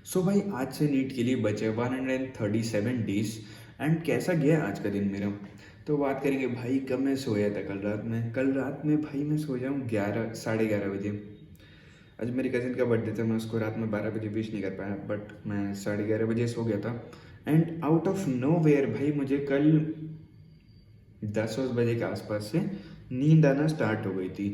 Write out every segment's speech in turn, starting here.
सो भाई आज से नीट के लिए बचे 137 डेज। एंड कैसा गया आज का दिन मेरा। तो बात करेंगे भाई कब मैं सोया था कल रात में भाई मैं सोया हूँ 11 साढ़े 11 बजे। आज मेरी कज़िन का बर्थडे था, मैं उसको रात में 12 बजे विश नहीं कर पाया, बट मैं 11:30 बजे सो गया था। And out of nowhere भाई मुझे कल 10 बजे के आसपास से नींद आना स्टार्ट हो गई थी।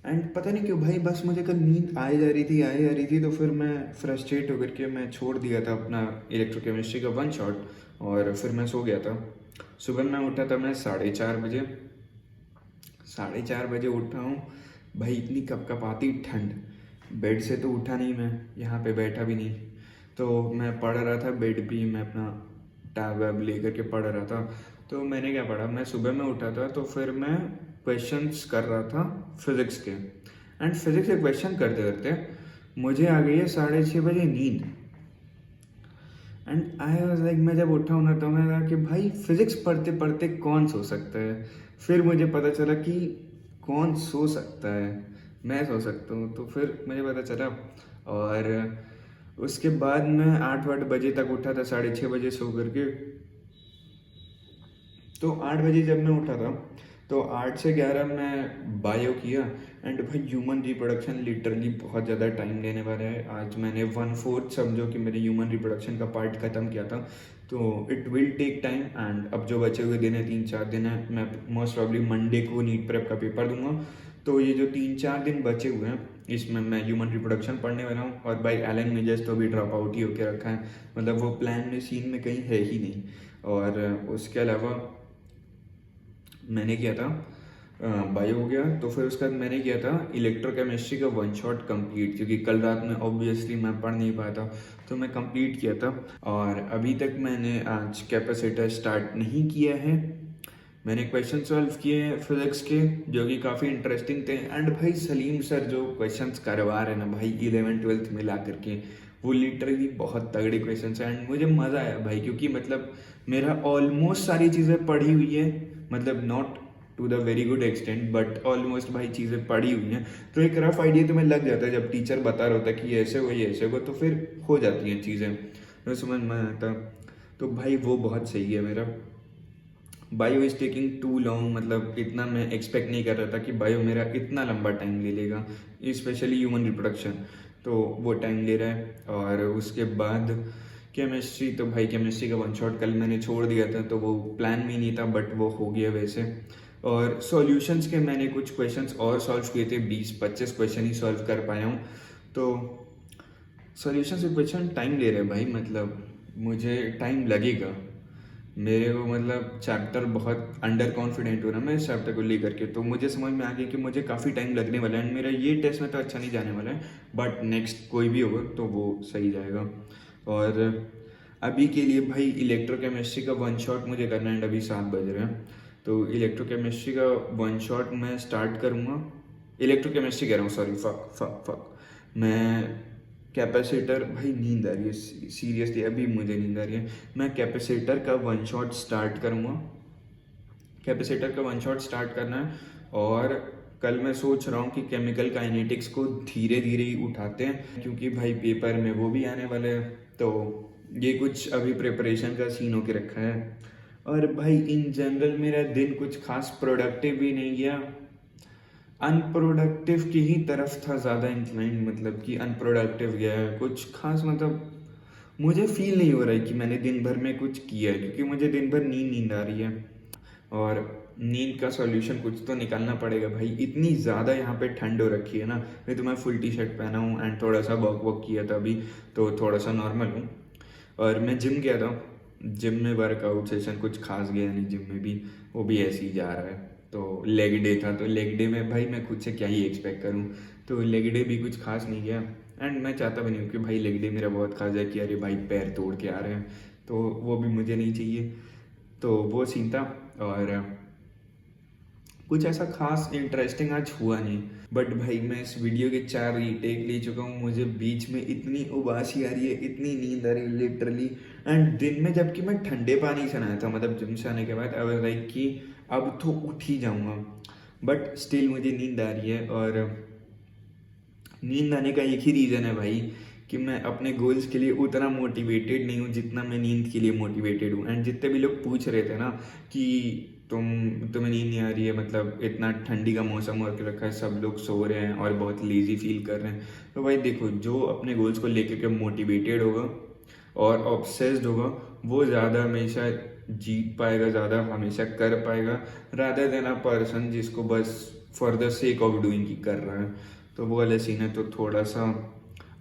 एंड पता नहीं क्यों भाई, बस मुझे कल नींद आई जा रही थी तो फिर मैं फ्रस्ट्रेट होकर के मैं छोड़ दिया था अपना इलेक्ट्रोकेमिस्ट्री का वन शॉट और फिर मैं सो गया था। सुबह मैं उठा था मैं 4:30 बजे। 4:30 बजे उठा हूँ भाई, इतनी कपकपाती ठंड। बेड से तो उठा नहीं, मैं यहाँ पे बैठा भी नहीं। तो मैं पढ़ रहा था बेड पे ही, मैं अपना टैब वैब लेकर के पढ़ रहा था। तो मैंने क्या पढ़ा, मैं सुबह में उठा था तो फिर मैं क्वेश्चंस कर रहा था फिज़िक्स के। एंड फिज़िक्स के क्वेश्चन करते करते मुझे आ गई है 6:30 बजे नींद। एंड आई वाज लाइक, मैं जब उठा हूँ ना तो मैं कहा कि भाई फिज़िक्स पढ़ते पढ़ते कौन सो सकता है। फिर मुझे पता चला कि कौन सो सकता है, मैं सो सकता हूँ, तो फिर मुझे पता चला। और उसके बाद मैं 8 8 बजे तक उठा था, 6:30 बजे सो करके। तो 8 बजे जब मैं उठा था तो 8 से 11 मैं बायो किया। एंड भाई ह्यूमन रिप्रोडक्शन लिटरली बहुत ज़्यादा टाइम लेने वाला है। आज मैंने 1/4 समझो कि मेरे ह्यूमन रिप्रोडक्शन का पार्ट ख़त्म किया था। तो it will take time. And अब जो बचे हुए दिन है, 3 4 दिन है, मैं मोस्ट प्रॉब्ली मंडे को नीट प्रेप का पेपर दूंगा। तो ये जो 3 4 दिन बचे हुए हैं इसमें मैं ह्यूमन रिप्रोडक्शन पढ़ने वाला हूँ। और भाई एलन मेजर्स तो भी ड्रॉप आउट ही होकर रखा है, मतलब वो प्लान में सीन में कहीं है ही नहीं। और उसके अलावा मैंने किया था बायो हो गया। तो फिर उसके बाद मैंने किया था इलेक्ट्रोकेमिस्ट्री का वन शॉट कंप्लीट, क्योंकि कल रात में ऑब्वियसली मैं पढ़ नहीं पाया था, तो मैं कंप्लीट किया था। और अभी तक मैंने आज कैपेसिटर स्टार्ट नहीं किया है। मैंने क्वेश्चन सॉल्व किए हैं फिजिक्स के, जो कि काफ़ी इंटरेस्टिंग थे। एंड भाई सलीम सर जो क्वेश्चंस करवा रहे हैं ना भाई 11th 12th में ला करके, वो लिटरली बहुत तगड़े क्वेश्चंस हैं। एंड मुझे मज़ा आया भाई, क्योंकि मतलब मेरा ऑलमोस्ट सारी चीज़ें पढ़ी हुई है, मतलब not to the very good extent but almost भाई चीज़ें पढ़ी हुई हैं। तो एक रफ आइडिया तुम्हें लग जाता है, जब टीचर बता रहा होता है कि ये ऐसे हो ये ऐसे हो, तो फिर हो जाती हैं चीज़ें, तो समझ में आता। तो भाई वो बहुत सही है मेरा। Bio is taking too long, मतलब इतना मैं एक्सपेक्ट नहीं कर रहा था कि बायो मेरा इतना लंबा टाइम ले लेगा, स्पेशली ह्यूमन रिप्रोडक्शन। तो वो टाइम ले रहा है। और उसके बाद केमिस्ट्री, तो भाई केमिस्ट्री का वन शॉट कल मैंने छोड़ दिया था, तो वो प्लान में नहीं था, बट वो हो गया वैसे। और सॉल्यूशंस के मैंने कुछ क्वेश्चंस और सॉल्व किए थे, 20 25 क्वेश्चन ही सॉल्व कर पाया हूँ। तो सॉल्यूशन से क्वेश्चन टाइम ले रहे हैं भाई, मतलब मुझे टाइम लगेगा। मेरे को मतलब चैप्टर बहुत अंडर कॉन्फिडेंट हो रहा मैं इस चैप्टर को लेकर के, तो मुझे समझ में आ गया कि मुझे काफ़ी टाइम लगने वाला है। एंड मेरा ये टेस्ट में तो अच्छा नहीं जाने वाला है, बट नेक्स्ट कोई भी होगा तो वो सही जाएगा। और अभी के लिए भाई इलेक्ट्रोकेमिस्ट्री का वन शॉट मुझे करना है। एंड अभी 7 बज रहे हैं, तो इलेक्ट्रोकेमिस्ट्री का वन शॉट मैं स्टार्ट करूँगा। इलेक्ट्रोकेमिस्ट्री कह रहा हूँ, सॉरी, फक फक फक। मैं कैपेसिटर, भाई नींद आ रही है सीरियसली, अभी मुझे नींद आ रही है। मैं कैपेसिटर का वन शॉट स्टार्ट करूँगा, कैपेसिटर का वन शॉट स्टार्ट करना है। और कल मैं सोच रहा हूँ कि केमिकल काइनेटिक्स को धीरे धीरे ही उठाते हैं, क्योंकि भाई पेपर में वो भी आने वाले हैं। तो ये कुछ अभी प्रिपरेशन का सीन होके रखा है। और भाई इन जनरल मेरा दिन कुछ खास प्रोडक्टिव भी नहीं गया, अनप्रोडक्टिव की ही तरफ था ज़्यादा इंक्लाइंड, मतलब कि अनप्रोडक्टिव गया है कुछ खास। मतलब मुझे फील नहीं हो रहा है कि मैंने दिन भर में कुछ किया है, क्योंकि मुझे दिन भर नींद आ रही है। और नींद का सॉल्यूशन कुछ तो निकालना पड़ेगा भाई, इतनी ज़्यादा यहाँ पे ठंड हो रखी है ना। नहीं तो मैं फुल टी शर्ट पहना हूँ एंड थोड़ा सा वॉक वॉक किया था अभी, तो थोड़ा सा नॉर्मल हूँ। और मैं जिम गया था, जिम में वर्कआउट सेशन कुछ खास गया नहीं जिम में भी, वो भी ऐसे ही जा रहा है। तो लेग डे था, तो लेग डे में भाई मैं खुद से क्या ही एक्सपेक्ट करूँ, तो लेग डे भी कुछ खास नहीं गया। एंड मैं चाहता भी नहीं हूँ कि भाई लेग डे मेरा बहुत खास है कि अरे भाई पैर तोड़ के आ रहे हैं, तो वो भी मुझे नहीं चाहिए। तो वो सीन था। और कुछ ऐसा खास इंटरेस्टिंग आज हुआ नहीं। बट भाई मैं इस वीडियो के 4 रीटेक ले चुका हूँ, मुझे बीच में इतनी उबासी आ रही है, इतनी नींद आ रही है लिटरली। एंड दिन में जबकि मैं ठंडे पानी से नहाया था, मतलब जिम से आने के बाद आई वाज लाइक कि अब तो उठ ही जाऊँगा, बट स्टिल मुझे नींद आ रही है। और नींद आने का एक ही रीज़न है भाई, कि मैं अपने गोल्स के लिए उतना मोटिवेटेड नहीं हूँ जितना मैं नींद के लिए मोटिवेटेड हूँ। एंड जितने भी लोग पूछ रहे थे ना कि तुम्हें नींद नहीं आ रही है, मतलब इतना ठंडी का मौसम हो रखा है, सब लोग सो रहे हैं और बहुत लेज़ी फील कर रहे हैं, तो भाई देखो, जो अपने गोल्स को लेकर के मोटिवेटेड होगा और ऑब्सेस्ड होगा वो ज़्यादा हमेशा जीत पाएगा, ज़्यादा हमेशा कर पाएगा, रादर देन अ पर्सन जिसको बस for the sake of doing he कर रहा है। तो वो वाला सीन है, तो थोड़ा सा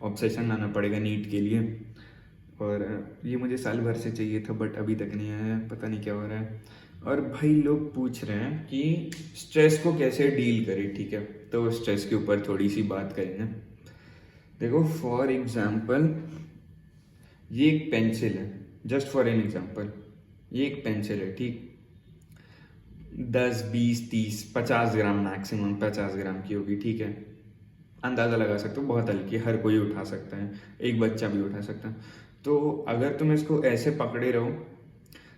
ऑब्सेशन लाना पड़ेगा नीट के लिए। और ये मुझे साल भर से चाहिए था बट अभी तक नहीं आया, पता नहीं क्या हो रहा है। और भाई लोग पूछ रहे हैं कि स्ट्रेस को कैसे डील करें, ठीक है, तो स्ट्रेस के ऊपर थोड़ी सी बात करेंगे। देखो, फॉर एग्जाम्पल ये एक पेंसिल है, जस्ट फॉर एन एग्जाम्पल, ये एक पेंसिल है, ठीक, 10, 20, 30, 50 ग्राम, मैक्सिमम 50 ग्राम की होगी, ठीक है, अंदाज़ा लगा सकते हो, बहुत हल्की, हर कोई उठा सकता है, एक बच्चा भी उठा सकता है। तो अगर तुम इसको ऐसे पकड़े रहो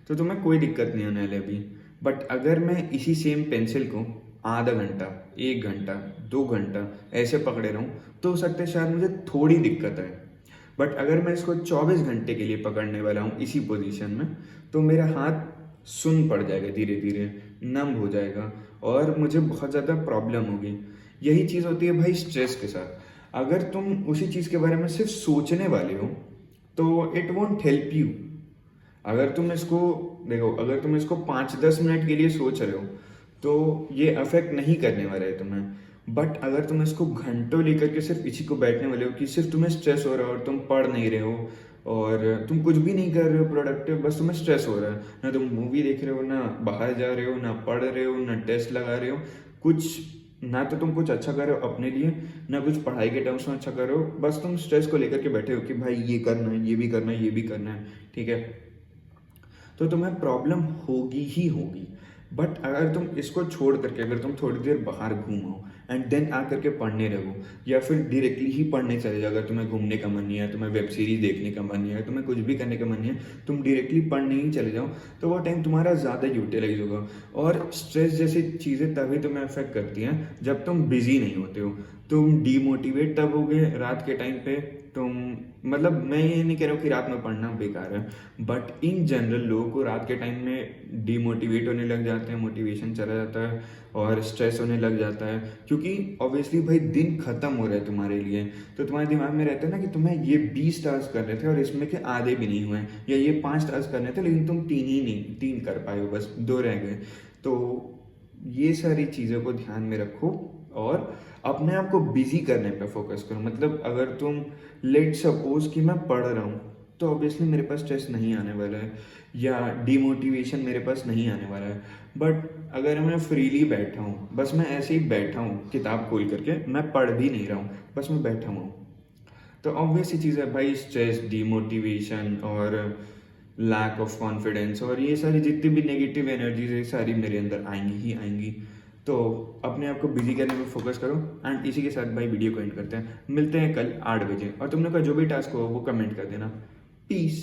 तो तुम्हें कोई दिक्कत नहीं होने वाली अभी। बट अगर मैं इसी सेम पेंसिल को आधा घंटा, 1 घंटा, 2 घंटा ऐसे पकड़े रहूँ तो हो सकता है शायद मुझे थोड़ी दिक्कत आए। बट अगर मैं इसको 24 घंटे के लिए पकड़ने वाला हूँ इसी पोजीशन में, तो मेरा हाथ सुन्न पड़ जाएगा, धीरे धीरे नम हो जाएगा और मुझे बहुत ज़्यादा प्रॉब्लम होगी। यही चीज़ होती है भाई स्ट्रेस के साथ। अगर तुम उसी चीज़ के बारे में सिर्फ सोचने वाले हो तो इट वोंट हेल्प यू। अगर तुम इसको देखो, अगर तुम इसको 5-10 मिनट के लिए सोच रहे हो तो ये अफेक्ट नहीं करने वाला है तुम्हें। बट अगर तुम इसको घंटों लेकर के सिर्फ इसी को बैठने वाले हो कि सिर्फ तुम्हें स्ट्रेस हो रहा है और तुम पढ़ नहीं रहे हो और तुम कुछ भी नहीं कर रहे हो प्रोडक्टिव, बस तुम्हें स्ट्रेस हो रहा है, ना तुम मूवी देख रहे हो, ना बाहर जा रहे हो, ना पढ़ रहे हो, ना टेस्ट लगा रहे हो, कुछ ना तो तुम कुछ अच्छा कर रहे हो अपने लिए, ना कुछ पढ़ाई के टर्म्स में अच्छा कर रहे हो, बस तुम स्ट्रेस को लेकर के बैठे हो कि भाई ये करना है, ये भी करना है, ये भी करना है, ठीक है, तो तुम्हें प्रॉब्लम होगी ही होगी। बट अगर तुम इसको छोड़ करके अगर तुम थोड़ी देर बाहर घूमो एंड देन आ करके पढ़ने लगो, या फिर डायरेक्टली ही पढ़ने चले जाओ, अगर तुम्हें घूमने का मन नहीं है, तुम्हें वेब सीरीज देखने का मन नहीं है, तुम्हें कुछ भी करने का मन नहीं है, तुम डायरेक्टली पढ़ने ही चले जाओ, तो वो टाइम तुम्हारा ज़्यादा यूटिलाइज होगा। और स्ट्रेस जैसी चीज़ें तभी तुम्हें अफेक्ट करती हैं जब तुम बिजी नहीं होते हो। तुम डीमोटिवेट तब होगे रात के टाइम पे। तुम मतलब मैं ये नहीं कह रहा हूँ कि रात में पढ़ना बेकार है, बट इन जनरल लोगों को रात के टाइम में डीमोटिवेट होने लग जाते हैं, मोटिवेशन चला जाता है और स्ट्रेस होने लग जाता है, क्योंकि ऑब्वियसली भाई दिन खत्म हो रहा है तुम्हारे लिए, तो तुम्हारे दिमाग में रहता है ना कि तुम्हें ये 20 टास्क करने थे और इसमें के आधे भी नहीं हुए, या ये 5 टास्क करने थे लेकिन तुम 3 कर पाए हो, बस 2 रह गए। तो ये सारी चीज़ों को ध्यान में रखो और अपने आप को बिजी करने पे फोकस करो। मतलब अगर तुम लेट सपोज कि मैं पढ़ रहा हूँ तो ऑब्वियसली मेरे पास स्ट्रेस नहीं आने वाला है या डिमोटिवेशन मेरे पास नहीं आने वाला है। बट अगर मैं फ्रीली बैठा हूँ, बस मैं ऐसे ही बैठा हूँ किताब खोल करके, मैं पढ़ भी नहीं रहा हूँ, बस मैं बैठा हूँ, तो ऑब्वियस ही चीज़ है भाई, स्ट्रेस, डिमोटिवेशन और लैक ऑफ कॉन्फिडेंस और ये सारी जितनी भी नेगेटिव एनर्जीज है सारी मेरे अंदर आएंगी ही आएंगी। तो अपने आप को बिजी करने में फोकस करो। एंड इसी के साथ भाई वीडियो को एंड करते हैं, मिलते हैं कल 8 बजे। और तुमने का जो भी टास्क हो वो कमेंट कर देना। पीस।